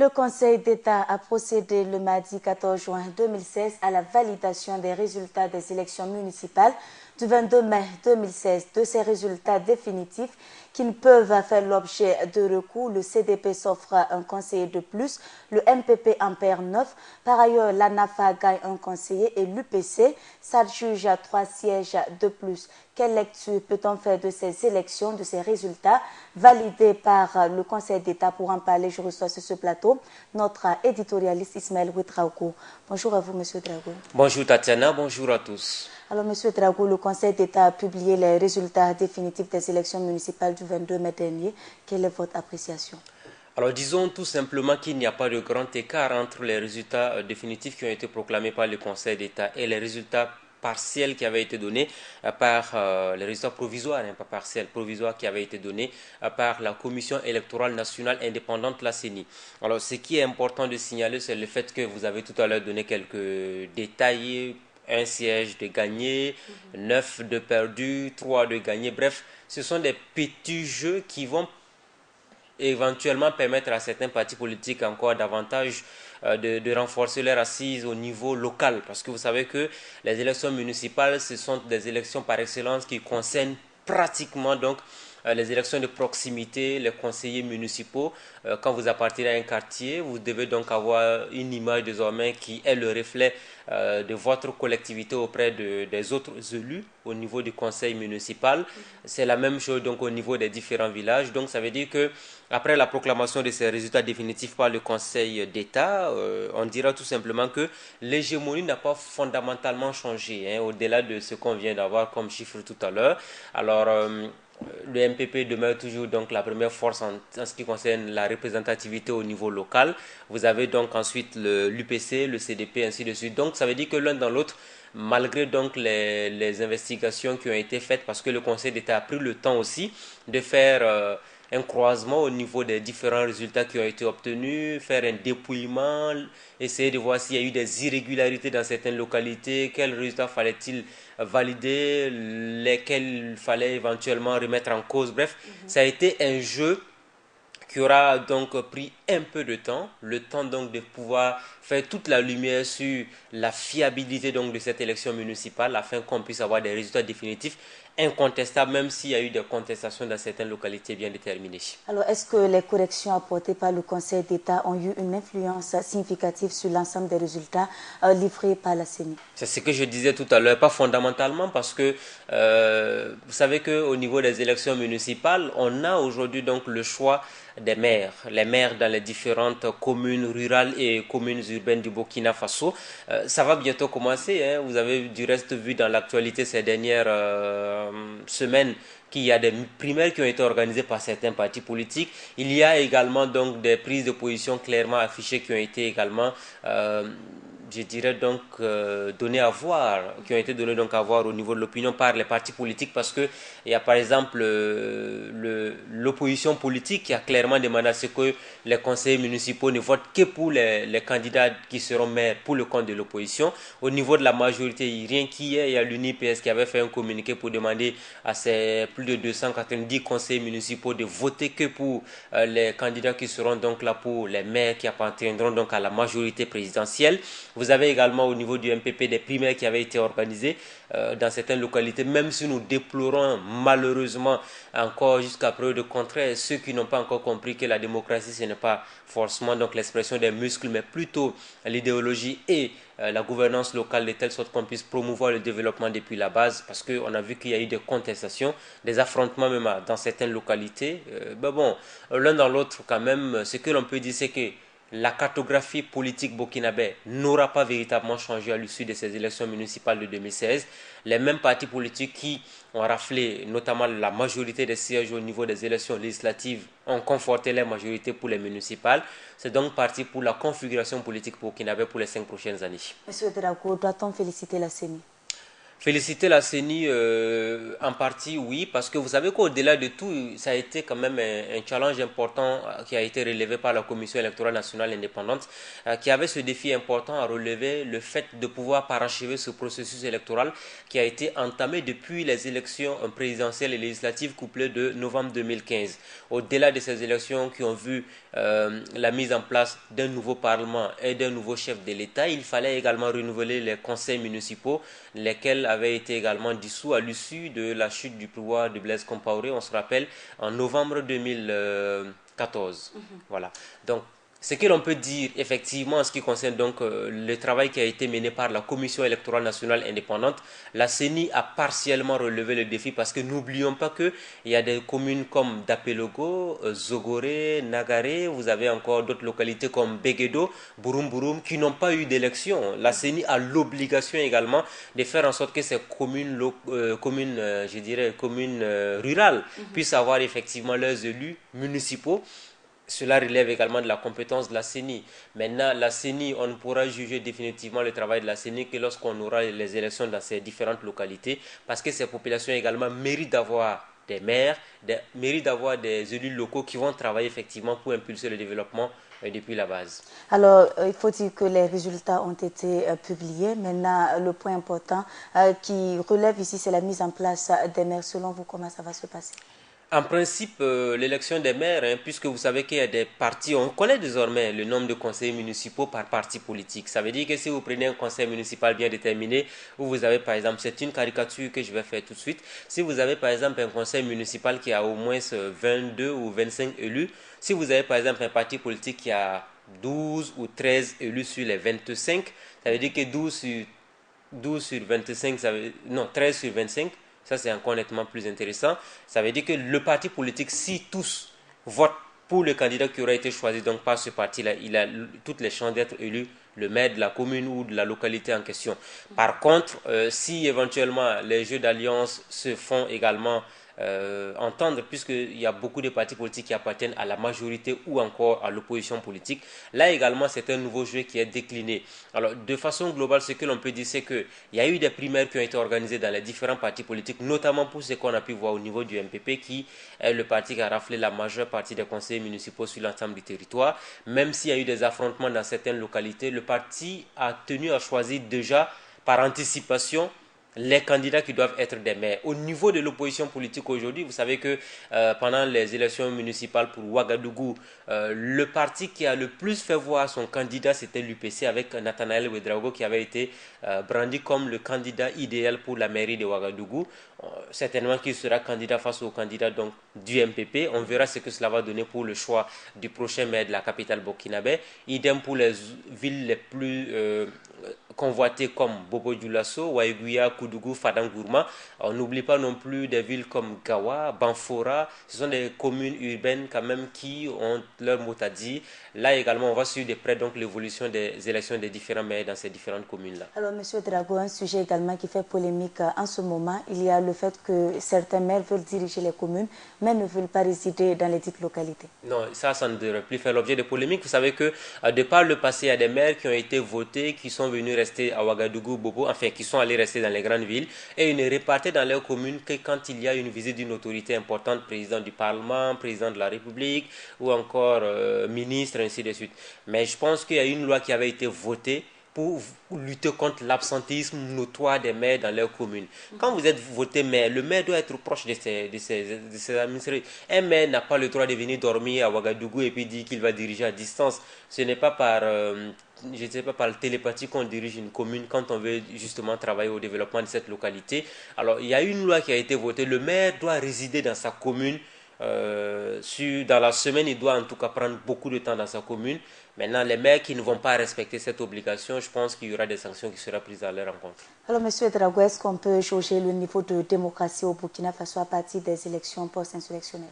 Le Conseil d'État a procédé le mardi 14 juin 2016 à la validation des résultats des élections municipales du 22 mai 2016. De ces résultats définitifs qui ne peuvent faire l'objet de recours, le CDP s'offre un conseiller de plus, le MPP en perd 9. Par ailleurs, l'ANAFA gagne un conseiller et l'UPC s'adjuge à 3 sièges de plus. Quelle lecture peut-on faire de ces élections, de ces résultats validés par le Conseil d'État? Pour en parler, je reçois sur ce plateau notre éditorialiste Ismaël Ouedraogo. Bonjour à vous, Monsieur Drago. Bonjour Tatiana, bonjour à tous. Alors, Monsieur Drago, le Conseil d'État a publié les résultats définitifs des élections municipales du 22 mai dernier. Quelle est votre appréciation? Alors disons tout simplement qu'il n'y a pas de grand écart entre les résultats définitifs qui ont été proclamés par le Conseil d'État et les résultats partiels qui avaient été donnés par les résultats provisoires, pas partiels, provisoires qui avaient été donnés par la Commission électorale nationale indépendante, la CENI. Alors ce qui est important de signaler, c'est le fait que vous avez tout à l'heure donné quelques détails. Un siège de gagné, 9 de perdu, 3 de gagné. Bref, ce sont des petits jeux qui vont éventuellement permettre à certains partis politiques encore davantage de renforcer leur assise au niveau local. Parce que vous savez que les élections municipales, ce sont des élections par excellence qui concernent pratiquement donc les élections de proximité, les conseillers municipaux. Quand vous appartenez à un quartier, vous devez donc avoir une image désormais qui est le reflet de votre collectivité auprès des autres élus au niveau du conseil municipal. C'est la même chose donc au niveau des différents villages. Donc ça veut dire que après la proclamation de ces résultats définitifs par le Conseil d'État, on dira tout simplement que l'hégémonie n'a pas fondamentalement changé, au-delà de ce qu'on vient d'avoir comme chiffre tout à l'heure. Alors, le MPP demeure toujours donc la première force en ce qui concerne la représentativité au niveau local. Vous avez donc ensuite l'UPC, le CDP, ainsi de suite. Donc ça veut dire que l'un dans l'autre, malgré donc les investigations qui ont été faites, parce que le Conseil d'État a pris le temps aussi de faire un croisement au niveau des différents résultats qui ont été obtenus, faire un dépouillement, essayer de voir s'il y a eu des irrégularités dans certaines localités, quels résultats fallait-il valider, lesquels fallait éventuellement remettre en cause. Bref, ça a été un jeu qui aura donc pris un peu de temps, le temps donc de pouvoir faire toute la lumière sur la fiabilité donc de cette élection municipale afin qu'on puisse avoir des résultats définitifs incontestables, même s'il y a eu des contestations dans certaines localités bien déterminées. Alors, est-ce que les corrections apportées par le Conseil d'État ont eu une influence significative sur l'ensemble des résultats livrés par la CENI? C'est ce que je disais tout à l'heure, pas fondamentalement, parce que vous savez qu'au niveau des élections municipales, on a aujourd'hui donc le choix des maires, les maires dans les différentes communes rurales et communes urbaines du Burkina Faso. Ça va bientôt commencer, vous avez du reste vu dans l'actualité ces dernières semaines qu'il y a des primaires qui ont été organisées par certains partis politiques. Il y a également donc des prises de position clairement affichées qui ont été également je dirais donc données à voir, qui ont été données donc à voir au niveau de l'opinion par les partis politiques, parce que il y a par exemple l'opposition politique qui a clairement demandé à ce que les conseillers municipaux ne votent que pour les candidats qui seront maires pour le compte de l'opposition. Au niveau de la majorité, rien qu'hier, il y a l'UNIPS qui avait fait un communiqué pour demander à ses plus de 290 conseillers municipaux de voter que pour les candidats qui seront donc là pour les maires qui appartiendront donc à la majorité présidentielle. Vous avez également au niveau du MPP des primaires qui avaient été organisées dans certaines localités, même si nous déplorons malheureusement encore jusqu'à preuve de contraire ceux qui n'ont pas encore compris que la démocratie ce n'est pas forcément donc l'expression des muscles, mais plutôt l'idéologie et la gouvernance locale de telle sorte qu'on puisse promouvoir le développement depuis la base, parce qu'on a vu qu'il y a eu des contestations, des affrontements même dans certaines localités. Bon, l'un dans l'autre quand même, ce que l'on peut dire c'est que la cartographie politique burkinabé n'aura pas véritablement changé à l'issue de ces élections municipales de 2016. Les mêmes partis politiques qui ont raflé notamment la majorité des sièges au niveau des élections législatives ont conforté les majorités pour les municipales. C'est donc parti pour la configuration politique burkinabé pour les 5 prochaines années. Monsieur Drago, doit-on féliciter la CENI? Féliciter la CENI, en partie, oui, parce que vous savez qu'au-delà de tout, ça a été quand même un challenge important qui a été relevé par la Commission électorale nationale indépendante, qui avait ce défi important à relever, le fait de pouvoir parachever ce processus électoral qui a été entamé depuis les élections présidentielles et législatives couplées de novembre 2015. Au-delà de ces élections qui ont vu la mise en place d'un nouveau Parlement et d'un nouveau chef de l'État, il fallait également renouveler les conseils municipaux, lesquels avaient été également dissous à l'issue de la chute du pouvoir de Blaise Compaoré, on se rappelle, en novembre 2014. Voilà. Donc, ce que l'on peut dire effectivement en ce qui concerne donc le travail qui a été mené par la Commission électorale nationale indépendante, la CENI a partiellement relevé le défi parce que n'oublions pas qu'il y a des communes comme Dapelogo, Zogoré, Nagaré, vous avez encore d'autres localités comme Begedo, Burum qui n'ont pas eu d'élection. La CENI a l'obligation également de faire en sorte que ces communes, je dirais communes rurales puissent avoir effectivement leurs élus municipaux. Cela relève également de la compétence de la CENI. Maintenant, la CENI, on ne pourra juger définitivement le travail de la CENI que lorsqu'on aura les élections dans ces différentes localités, parce que ces populations également méritent d'avoir des maires, méritent d'avoir des élus locaux qui vont travailler effectivement pour impulser le développement depuis la base. Alors, il faut dire que les résultats ont été publiés. Maintenant, le point important qui relève ici, c'est la mise en place des maires. Selon vous, comment ça va se passer? En principe, l'élection des maires, puisque vous savez qu'il y a des partis, on connaît désormais le nombre de conseillers municipaux par parti politique. Ça veut dire que si vous prenez un conseil municipal bien déterminé, où vous avez par exemple, c'est une caricature que je vais faire tout de suite, si vous avez par exemple un conseil municipal qui a au moins 22 ou 25 élus, si vous avez par exemple un parti politique qui a 12 ou 13 élus sur les 25, ça veut dire que 12 sur 25, non, 13 sur 25, ça c'est encore nettement plus intéressant. Ça veut dire que le parti politique, si tous votent pour le candidat qui aura été choisi donc par ce parti-là, il a toutes les chances d'être élu le maire de la commune ou de la localité en question. Par contre, si éventuellement les jeux d'alliance se font également entendre, puisqu'il y a beaucoup de partis politiques qui appartiennent à la majorité ou encore à l'opposition politique. Là également, c'est un nouveau jeu qui est décliné. Alors, de façon globale, ce que l'on peut dire, c'est qu'il y a eu des primaires qui ont été organisées dans les différents partis politiques, notamment pour ce qu'on a pu voir au niveau du MPP, qui est le parti qui a raflé la majeure partie des conseillers municipaux sur l'ensemble du territoire. Même s'il y a eu des affrontements dans certaines localités, le parti a tenu à choisir déjà par anticipation les candidats qui doivent être des maires. Au niveau de l'opposition politique aujourd'hui, vous savez que pendant les élections municipales pour Ouagadougou, le parti qui a le plus fait voir son candidat, c'était l'UPC avec Nathanaël Ouedraogo qui avait été brandi comme le candidat idéal pour la mairie de Ouagadougou. Certainement qu'il sera candidat face au candidat donc, du MPP. On verra ce que cela va donner pour le choix du prochain maire de la capitale burkinabé. Idem pour les villes les plus convoitées comme Bobo Dioulasso, Waïguya, Koudougou, Fadangourma. On n'oublie pas non plus des villes comme Gawa, Banfora. Ce sont des communes urbaines quand même qui ont leur mot à dire. Là également, on va suivre de près donc l'évolution des élections des différents maires dans ces différentes communes-là. Alors, M. Drago, un sujet également qui fait polémique en ce moment, il y a le fait que certains maires veulent diriger les communes, mais ne veulent pas résider dans les dites localités. Non, ça ne devrait plus faire l'objet de polémiques. Vous savez que de par le passé, il y a des maires qui ont été votés, qui sont venus rester à Ouagadougou, Bobo, enfin qui sont allés rester dans les grandes villes et ils ne repartaient dans leurs communes que quand il y a une visite d'une autorité importante, président du Parlement, président de la République ou encore ministre, ainsi de suite. Mais je pense qu'il y a une loi qui avait été votée pour lutter contre l'absentéisme notoire des maires dans leurs communes. Quand vous êtes voté maire, le maire doit être proche de ses administrés. Un maire n'a pas le droit de venir dormir à Ouagadougou et puis dire qu'il va diriger à distance. Ce n'est pas par, je ne sais pas, par télépathie qu'on dirige une commune quand on veut justement travailler au développement de cette localité. Alors, il y a une loi qui a été votée. Le maire doit résider dans sa commune. Dans la semaine, il doit en tout cas prendre beaucoup de temps dans sa commune. Maintenant, les maires qui ne vont pas respecter cette obligation, je pense qu'il y aura des sanctions qui seront prises à leur encontre. Alors, M. Drago, est-ce qu'on peut jauger le niveau de démocratie au Burkina Faso à partir des élections post-insurrectionnelles?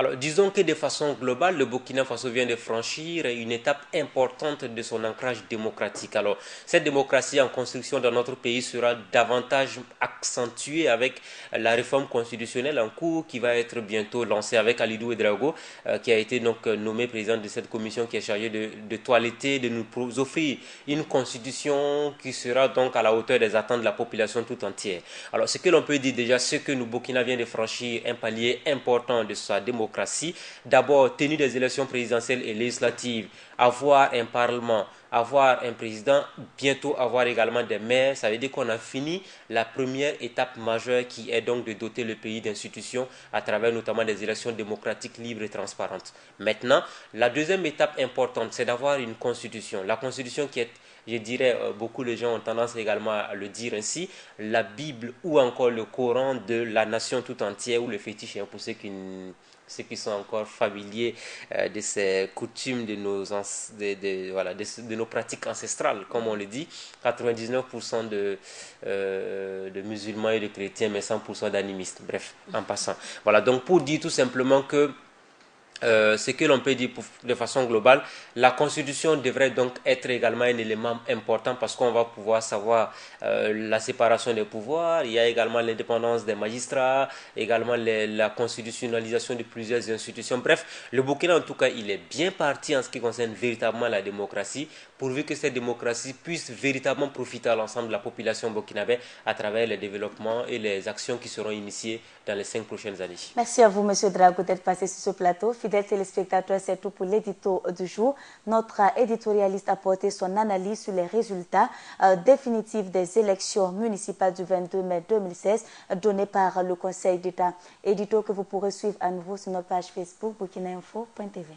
Alors, disons que de façon globale, le Burkina Faso vient de franchir une étape importante de son ancrage démocratique. Alors, cette démocratie en construction dans notre pays sera davantage accentuée avec la réforme constitutionnelle en cours qui va être bientôt lancée avec Alidou Ouedraogo, qui a été donc nommé président de cette commission qui est chargée de toiletter, de nous offrir une constitution qui sera donc à la hauteur des attentes de la population tout entière. Alors, ce que l'on peut dire déjà, c'est que le Burkina vient de franchir un palier important de sa démocratie. D'abord, tenue des élections présidentielles et législatives, avoir un parlement, avoir un président, bientôt avoir également des maires. Ça veut dire qu'on a fini la première étape majeure qui est donc de doter le pays d'institutions à travers notamment des élections démocratiques libres et transparentes. Maintenant, la deuxième étape importante, c'est d'avoir une constitution. La constitution qui est, je dirais, beaucoup de gens ont tendance également à le dire ainsi, la Bible ou encore le Coran de la nation tout entière, ou le fétiche, pour ceux qui sont encore familiers de ces coutumes, de nos pratiques ancestrales, comme on le dit, 99% de musulmans et de chrétiens, mais 100% d'animistes, bref, en passant. Voilà, donc pour dire tout simplement que ce que l'on peut dire de façon globale, la constitution devrait donc être également un élément important parce qu'on va pouvoir savoir la séparation des pouvoirs, il y a également l'indépendance des magistrats, également la constitutionnalisation de plusieurs institutions. Bref, le Burkina en tout cas, il est bien parti en ce qui concerne véritablement la démocratie, pourvu que cette démocratie puisse véritablement profiter à l'ensemble de la population burkinabé à travers les développements et les actions qui seront initiées dans les 5 prochaines années. Merci à vous, M. Drago, d'être passé sur ce plateau. Fidèles téléspectateurs, c'est tout pour l'édito du jour. Notre éditorialiste a porté son analyse sur les résultats définitifs des élections municipales du 22 mai 2016 données par le Conseil d'État. Édito que vous pourrez suivre à nouveau sur notre page Facebook burkinainfo.tv.